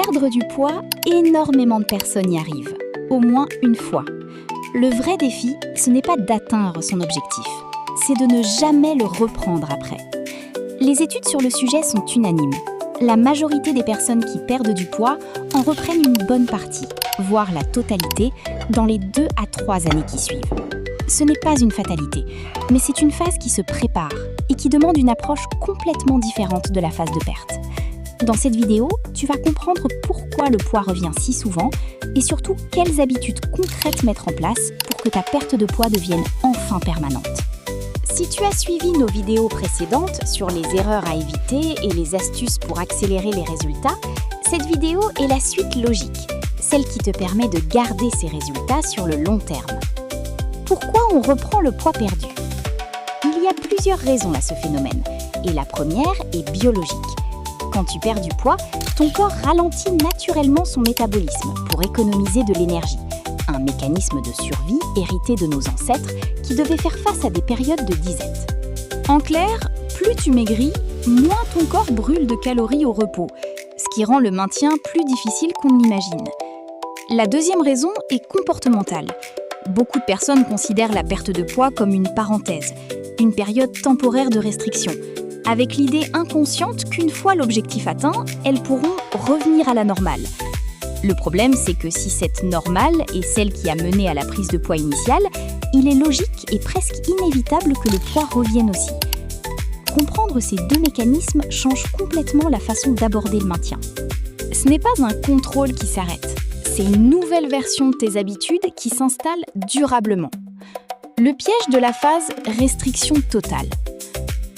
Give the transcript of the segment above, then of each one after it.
Perdre du poids, énormément de personnes y arrivent, au moins une fois. Le vrai défi, ce n'est pas d'atteindre son objectif, c'est de ne jamais le reprendre après. Les études sur le sujet sont unanimes. La majorité des personnes qui perdent du poids en reprennent une bonne partie, voire la totalité, dans les 2 à 3 années qui suivent. Ce n'est pas une fatalité, mais c'est une phase qui se prépare et qui demande une approche complètement différente de la phase de perte. Dans cette vidéo, tu vas comprendre pourquoi le poids revient si souvent et surtout quelles habitudes concrètes mettre en place pour que ta perte de poids devienne enfin permanente. Si tu as suivi nos vidéos précédentes sur les erreurs à éviter et les astuces pour accélérer les résultats, cette vidéo est la suite logique, celle qui te permet de garder ces résultats sur le long terme. Pourquoi on reprend le poids perdu ? Il y a plusieurs raisons à ce phénomène, et la première est biologique. Quand tu perds du poids, ton corps ralentit naturellement son métabolisme pour économiser de l'énergie, un mécanisme de survie hérité de nos ancêtres qui devaient faire face à des périodes de disette. En clair, plus tu maigris, moins ton corps brûle de calories au repos, ce qui rend le maintien plus difficile qu'on l'imagine. La deuxième raison est comportementale. Beaucoup de personnes considèrent la perte de poids comme une parenthèse, une période temporaire de restriction, avec l'idée inconsciente qu'une fois l'objectif atteint, elles pourront revenir à la normale. Le problème, c'est que si cette normale est celle qui a mené à la prise de poids initiale, il est logique et presque inévitable que le poids revienne aussi. Comprendre ces deux mécanismes change complètement la façon d'aborder le maintien. Ce n'est pas un contrôle qui s'arrête, c'est une nouvelle version de tes habitudes qui s'installe durablement. Le piège de la phase restriction totale.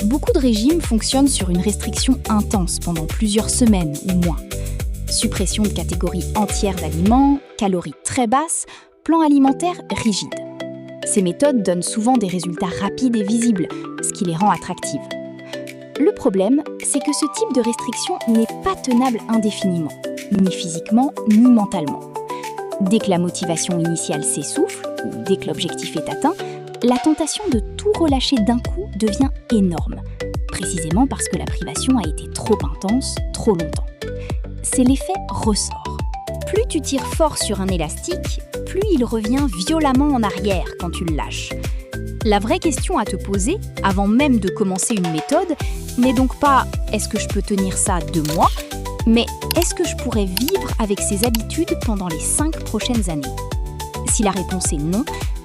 Beaucoup de régimes fonctionnent sur une restriction intense pendant plusieurs semaines ou mois. Suppression de catégories entières d'aliments, calories très basses, plan alimentaire rigide. Ces méthodes donnent souvent des résultats rapides et visibles, ce qui les rend attractives. Le problème, c'est que ce type de restriction n'est pas tenable indéfiniment, ni physiquement ni mentalement. Dès que la motivation initiale s'essouffle, ou dès que l'objectif est atteint, la tentation de tout relâcher d'un coup devient énorme, précisément parce que la privation a été trop intense, trop longtemps. C'est l'effet ressort. Plus tu tires fort sur un élastique, plus il revient violemment en arrière quand tu le lâches. La vraie question à te poser, avant même de commencer une méthode, n'est donc pas « est-ce que je peux tenir ça 2 mois ?», mais « est-ce que je pourrais vivre avec ces habitudes pendant les 5 prochaines années ?» Si la réponse est non,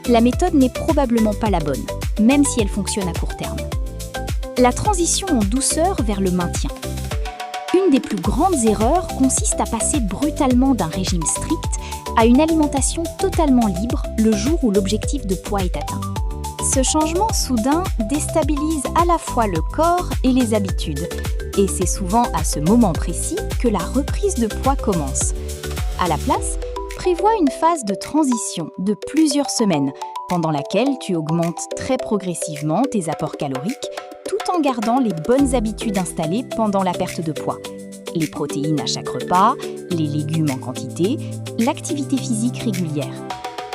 la méthode n'est probablement pas la bonne, même si elle fonctionne à court terme. La transition en douceur vers le maintien. Une des plus grandes erreurs consiste à passer brutalement d'un régime strict à une alimentation totalement libre le jour où l'objectif de poids est atteint. Ce changement soudain déstabilise à la fois le corps et les habitudes, et c'est souvent à ce moment précis que la reprise de poids commence. À la place, prévois une phase de transition de plusieurs semaines, pendant laquelle tu augmentes très progressivement tes apports caloriques, tout en gardant les bonnes habitudes installées pendant la perte de poids. Les protéines à chaque repas, les légumes en quantité, l'activité physique régulière.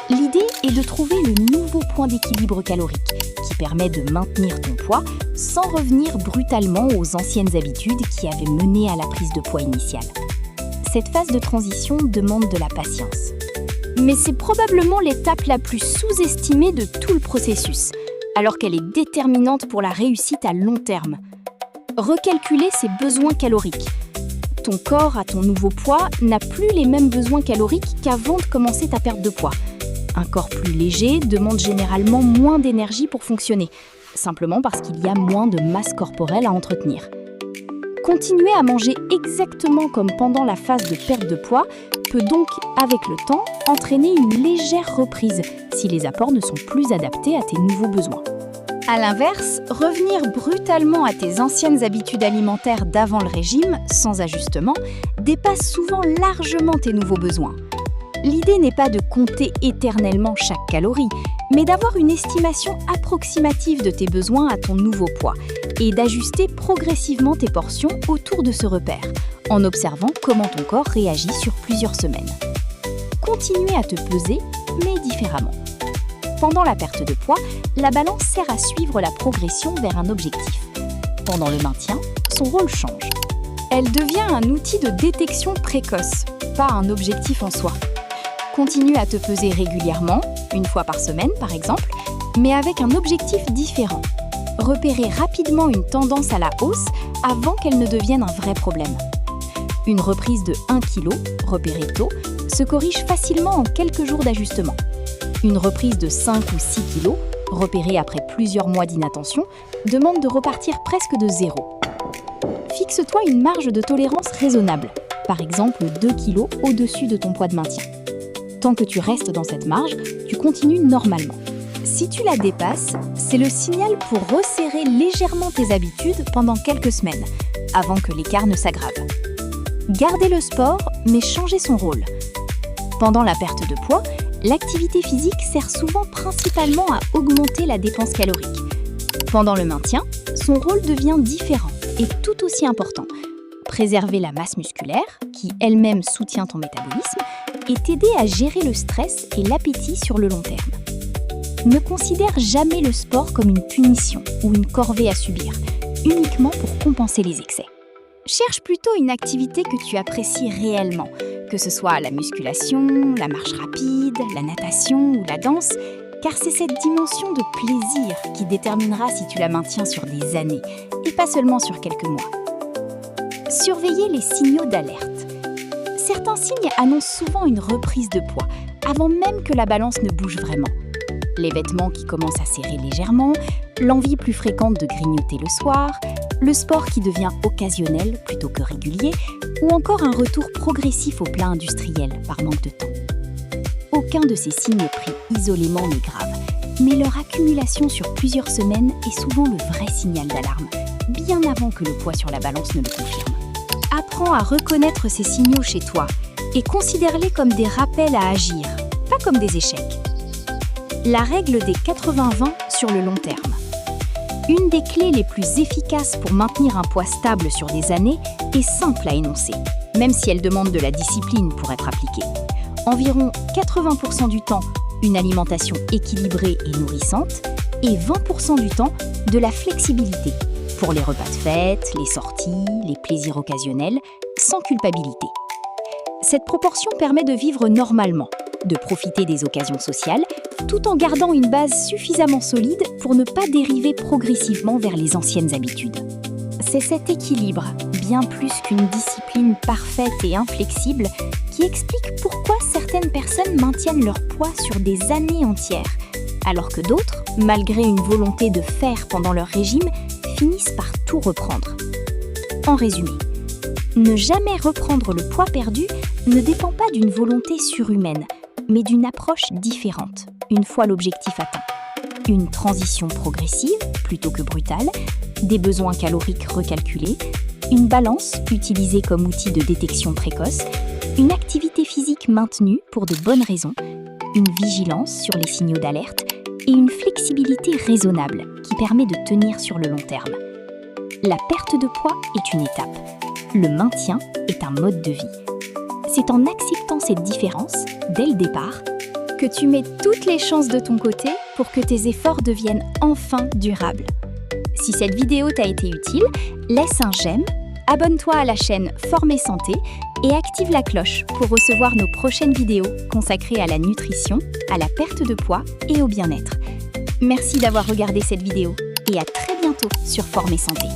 L'idée est de trouver le nouveau point d'équilibre calorique qui permet de maintenir ton poids sans revenir brutalement aux anciennes habitudes qui avaient mené à la prise de poids initiale. Cette phase de transition demande de la patience. Mais c'est probablement l'étape la plus sous-estimée de tout le processus, alors qu'elle est déterminante pour la réussite à long terme. Recalculer ses besoins caloriques. Ton corps à ton nouveau poids n'a plus les mêmes besoins caloriques qu'avant de commencer ta perte de poids. Un corps plus léger demande généralement moins d'énergie pour fonctionner, simplement parce qu'il y a moins de masse corporelle à entretenir. Continuer à manger exactement comme pendant la phase de perte de poids peut donc, avec le temps, entraîner une légère reprise si les apports ne sont plus adaptés à tes nouveaux besoins. À l'inverse, revenir brutalement à tes anciennes habitudes alimentaires d'avant le régime, sans ajustement, dépasse souvent largement tes nouveaux besoins. L'idée n'est pas de compter éternellement chaque calorie, mais d'avoir une estimation approximative de tes besoins à ton nouveau poids et d'ajuster progressivement tes portions autour de ce repère, en observant comment ton corps réagit sur plusieurs semaines. Continuez à te peser, mais différemment. Pendant la perte de poids, la balance sert à suivre la progression vers un objectif. Pendant le maintien, son rôle change. Elle devient un outil de détection précoce, pas un objectif en soi. Continue à te peser régulièrement, une fois par semaine par exemple, mais avec un objectif différent. Repérer rapidement une tendance à la hausse avant qu'elle ne devienne un vrai problème. Une reprise de 1 kg, repérée tôt, se corrige facilement en quelques jours d'ajustement. Une reprise de 5 ou 6 kg, repérée après plusieurs mois d'inattention, demande de repartir presque de zéro. Fixe-toi une marge de tolérance raisonnable, par exemple 2 kg au-dessus de ton poids de maintien. Tant que tu restes dans cette marge, tu continues normalement. Si tu la dépasses, c'est le signal pour resserrer légèrement tes habitudes pendant quelques semaines, avant que l'écart ne s'aggrave. Garder le sport, mais changer son rôle. Pendant la perte de poids, l'activité physique sert souvent principalement à augmenter la dépense calorique. Pendant le maintien, son rôle devient différent et tout aussi important. Préserver la masse musculaire, qui elle-même soutient ton métabolisme, et t'aider à gérer le stress et l'appétit sur le long terme. Ne considère jamais le sport comme une punition ou une corvée à subir, uniquement pour compenser les excès. Cherche plutôt une activité que tu apprécies réellement, que ce soit la musculation, la marche rapide, la natation ou la danse, car c'est cette dimension de plaisir qui déterminera si tu la maintiens sur des années, et pas seulement sur quelques mois. Surveillez les signaux d'alerte. Certains signes annoncent souvent une reprise de poids, avant même que la balance ne bouge vraiment. Les vêtements qui commencent à serrer légèrement, l'envie plus fréquente de grignoter le soir, le sport qui devient occasionnel plutôt que régulier, ou encore un retour progressif au plat industriel par manque de temps. Aucun de ces signes pris isolément n'est grave, mais leur accumulation sur plusieurs semaines est souvent le vrai signal d'alarme, bien avant que le poids sur la balance ne le confirme. Apprends à reconnaître ces signaux chez toi et considère-les comme des rappels à agir, pas comme des échecs. La règle des 80-20 sur le long terme. Une des clés les plus efficaces pour maintenir un poids stable sur des années est simple à énoncer, même si elle demande de la discipline pour être appliquée. Environ 80% du temps, une alimentation équilibrée et nourrissante, et 20% du temps, de la flexibilité, pour les repas de fête, les sorties, les plaisirs occasionnels, sans culpabilité. Cette proportion permet de vivre normalement, de profiter des occasions sociales, tout en gardant une base suffisamment solide pour ne pas dériver progressivement vers les anciennes habitudes. C'est cet équilibre, bien plus qu'une discipline parfaite et inflexible, qui explique pourquoi certaines personnes maintiennent leur poids sur des années entières, alors que d'autres, malgré une volonté de faire pendant leur régime, finissent par tout reprendre. En résumé, ne jamais reprendre le poids perdu ne dépend pas d'une volonté surhumaine, mais d'une approche différente, une fois l'objectif atteint. Une transition progressive, plutôt que brutale, des besoins caloriques recalculés, une balance utilisée comme outil de détection précoce, une activité physique maintenue pour de bonnes raisons, une vigilance sur les signaux d'alerte et une flexibilité raisonnable qui permet de tenir sur le long terme. La perte de poids est une étape. Le maintien est un mode de vie. C'est en acceptant cette différence, dès le départ, que tu mets toutes les chances de ton côté pour que tes efforts deviennent enfin durables. Si cette vidéo t'a été utile, laisse un j'aime, abonne-toi à la chaîne Former Santé et active la cloche pour recevoir nos prochaines vidéos consacrées à la nutrition, à la perte de poids et au bien-être. Merci d'avoir regardé cette vidéo et à très bientôt sur Former Santé.